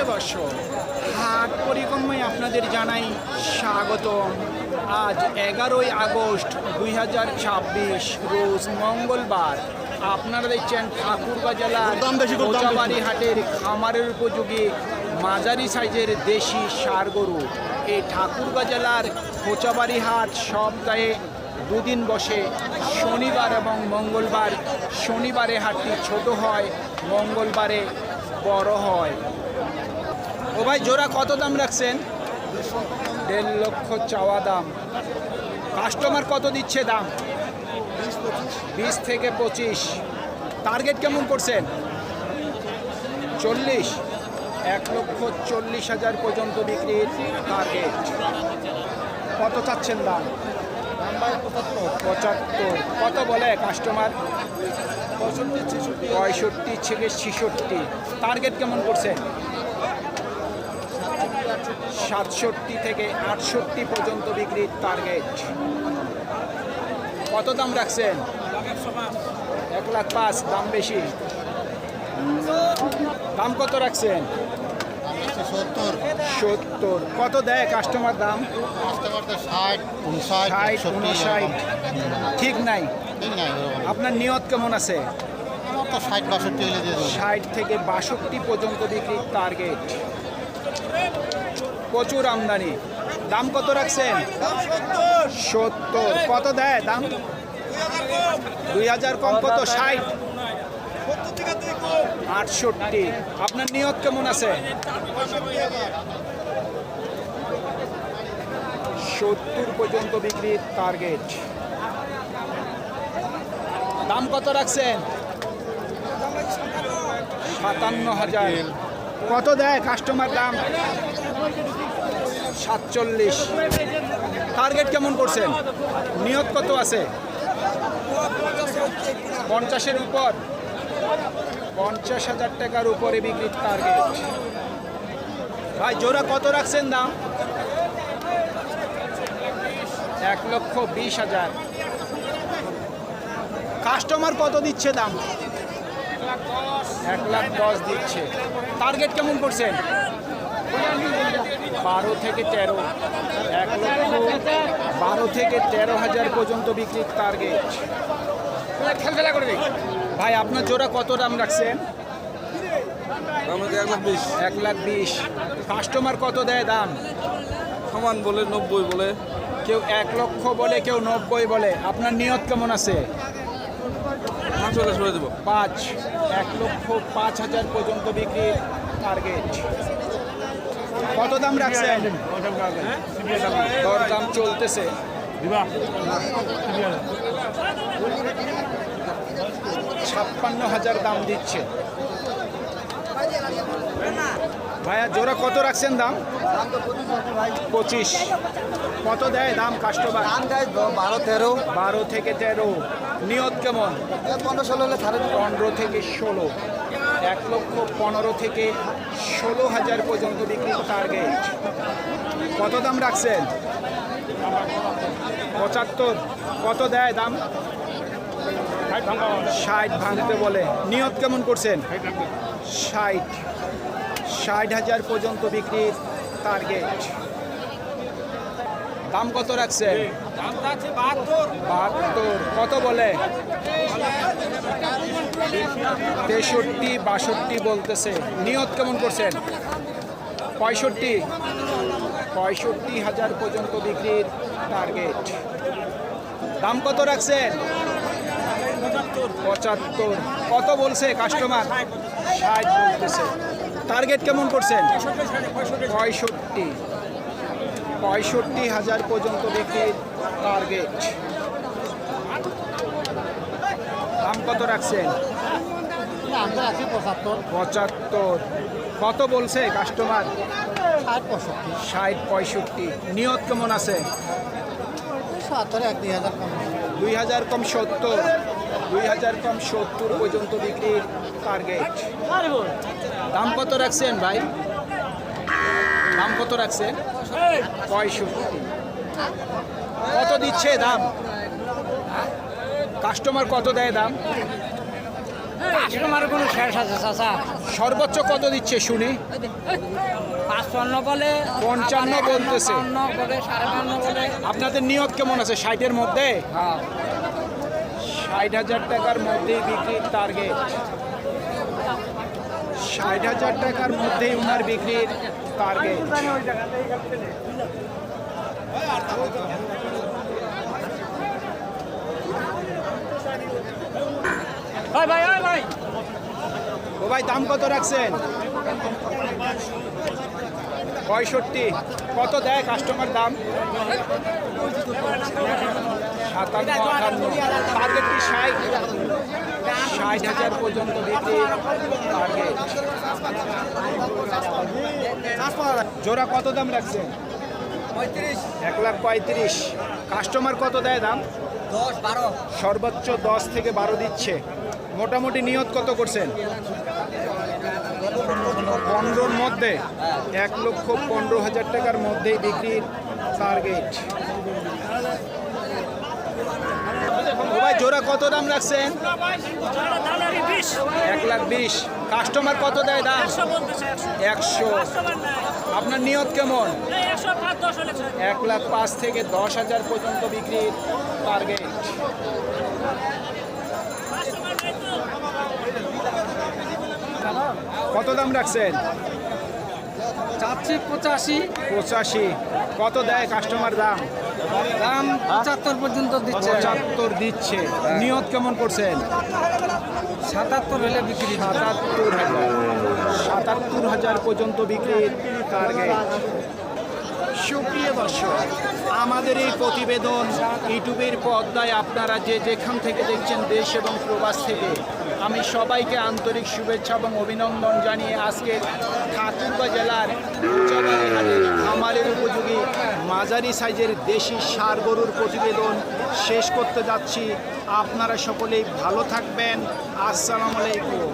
সুপ্রিয় দর্শক, হাট পরিক্রমায় আপনাদের জানাই স্বাগতম। আজ 11ই আগস্ট 2026 রোজ মঙ্গলবার। আপনারা দেখছেন ঠাকুরগাঁ জেলার কোচাবাড়ি হাটের খামারের উপযোগী মাঝারি সাইজের দেশি ষাঁড় গরু। এই ঠাকুরগাঁ জেলার কোচাবাড়ি হাট সপ্তাহে দুদিন বসে, শনিবার এবং মঙ্গলবার। শনিবারে হাটটি ছোট হয়, মঙ্গলবারে বড় হয়। ও ভাই, জোড়া কত দাম রাখছেন? 1.5 লক্ষ চাওয়া দাম। কাস্টমার কত দিচ্ছে দাম? 20 থেকে 25। টার্গেট কেমন করছেন? 40। 1,40,000 পর্যন্ত বিক্রির টার্গেট। কত চাচ্ছেন দাম? 75। কত বলে কাস্টমার? 65 থেকে 66। টার্গেট কেমন করছেন? 67 থেকে 68 পর্যন্ত বিক্রির টার্গেট। কত দাম রাখছেন? 1,05,000। দাম বেশি। দাম কত রাখছেন? 70। কত দেয় কাস্টমার দাম? 60, 59। ঠিক নাই। আপনার নিয়ত কেমন আছে? 60 থেকে 62 পর্যন্ত বিক্রির টার্গেট। প্রচুর আমদানি। দাম কত রাখছেন? 70। কত দেয় দাম? 2000 কম। কত? 60, 68। আপনার নিয়ত কেমন আছে? 70 পর্যন্ত বিক্রির টার্গেট। দাম কত রাখছেন? 57,000। কত দেয় কাস্টমার দাম? 47। টার্গেট কেমন করছেন? নিয়ত কত আছে? 50-এর উপর। 50,000 টাকার উপরে বিক্রির টার্গেট। ভাই, জোড়া কত রাখছেন দাম? 1,20,000। কাস্টমার কত দিচ্ছে দাম? 1,10,000 দিচ্ছে। টার্গেট কেমন করছেন? 12 থেকে 13। 1,12,000 থেকে 13,000 পর্যন্ত বিক্রির টার্গেট। ভাই, আপনার জোড়া কত দাম রাখছেন? 1,20,000। কাস্টমার কত দেয় দাম? সমান বলে 90 বলে। কেউ 1 লক্ষ বলে, কেউ 90 বলে। আপনার নিয়ত কেমন আছে? 5 করে দেবো। 5। 1,05,000 পর্যন্ত বিক্রির টার্গেট। কত দাম রাখছেন? দরদাম চলতেছে। 56,000 দাম দিচ্ছে। ভাইয়া, জোড়া কত রাখছেন দাম? 25। কত দেয় দাম কাস্টমার? 12 থেকে 13। নিয়ত কেমন? 15 থেকে 16। 1,15,000 থেকে 16,000 পর্যন্ত বিক্রির টার্গেট। কত দাম রাখছেন? 75। কত দেয় দাম? 60 ভাঙতে বলে। নিয়ত কেমন করছেন? 60,000 পর্যন্ত বিক্রির টার্গেট। দাম কত রাখছেন? 72। কত বলে? 63, 62 বলতেছে। নিয়ত কেমন করছেন? 65,000 পর্যন্ত বিক্রির টার্গেট। দাম কত রাখছেন? 75। কত বলছে কাস্টমার? 60 বলতেছে। টার্গেট কেমন করছেন? 65,000 পর্যন্ত বিক্রির টার্গেট। দাম কত রাখছেন? 75। কত বলছে কাস্টমার? 60, 65। নিয়ত কেমন আছে? 2,000 কম 70। 2,000 কম 70 পর্যন্ত বিক্রির টার্গেট। দাম কত রাখছেন ভাই? দাম কত রাখছেন? 65। কত দিচ্ছে দাম? কাস্টমার কত দেয় দাম? কাস্টমার কোনো শেষ আছে চাচা সর্বোচ্চ কত দিচ্ছে শুনি? 55 বলে 55 বলতেছে। 55 বলে 55.5 বলে। আপনাদের নিয়ত কেমন আছে? 60-এর মধ্যে? হ্যাঁ 60,000 টাকার মধ্যেই বিক্রির টার্গেট। 60,000 টাকার মধ্যেই উনার বিক্রির টার্গেট। ভাই ভাই ওই ভাই ও ভাই দাম কত রাখছেন? 65। কত দেয় কাস্টমার দাম? 57-58। টার্গেট কি 60,000 পর্যন্ত বিক্রি টার্গেট। জোড়া কত দাম রাখছেন? 1,35,000। কাস্টমার কত দেয় দাম? 10-12 সর্বোচ্চ 10 থেকে 12 দিচ্ছে। মোটামুটি নিয়ত কত করছেন? 15-র মধ্যে। 1,15,000 টাকার মধ্যেই বিক্রির টার্গেট। ও ভাই জোড়া কত দাম রাখছেন? 1,20,000। কাস্টমার কত দেয় দাম? 100। আপনার নিয়ত কেমন? 1,05,000 থেকে 10,000 পর্যন্ত বিক্রির টার্গেট। কত দাম রাখছেন? চাচ্ছি 85 85। কত দেয় কাস্টমার দাম? দাম 75 পর্যন্ত দিচ্ছে 75 দিচ্ছে। নিয়ত কেমন করছেন? 77 হলে বিক্রি 77,000 পর্যন্ত বিক্রির টার্গেট। সুপ্রিয় দর্শক, আমাদের এই প্রতিবেদন ইউটিউবের পর্দায় আপনারা যে যেখান থেকে দেখছেন দেশ এবং প্রবাস থেকে, আমি সবাইকে আন্তরিক শুভেচ্ছা এবং অভিনন্দন জানিয়ে আজকে ঠাকুরগাঁ জেলার খামারের উপযোগী মাঝারি সাইজের দেশি ষাঁড় গরুর প্রতিবেদন শেষ করতে যাচ্ছি। আপনারা সকলেই ভালো থাকবেন। আসসালামু আলাইকুম।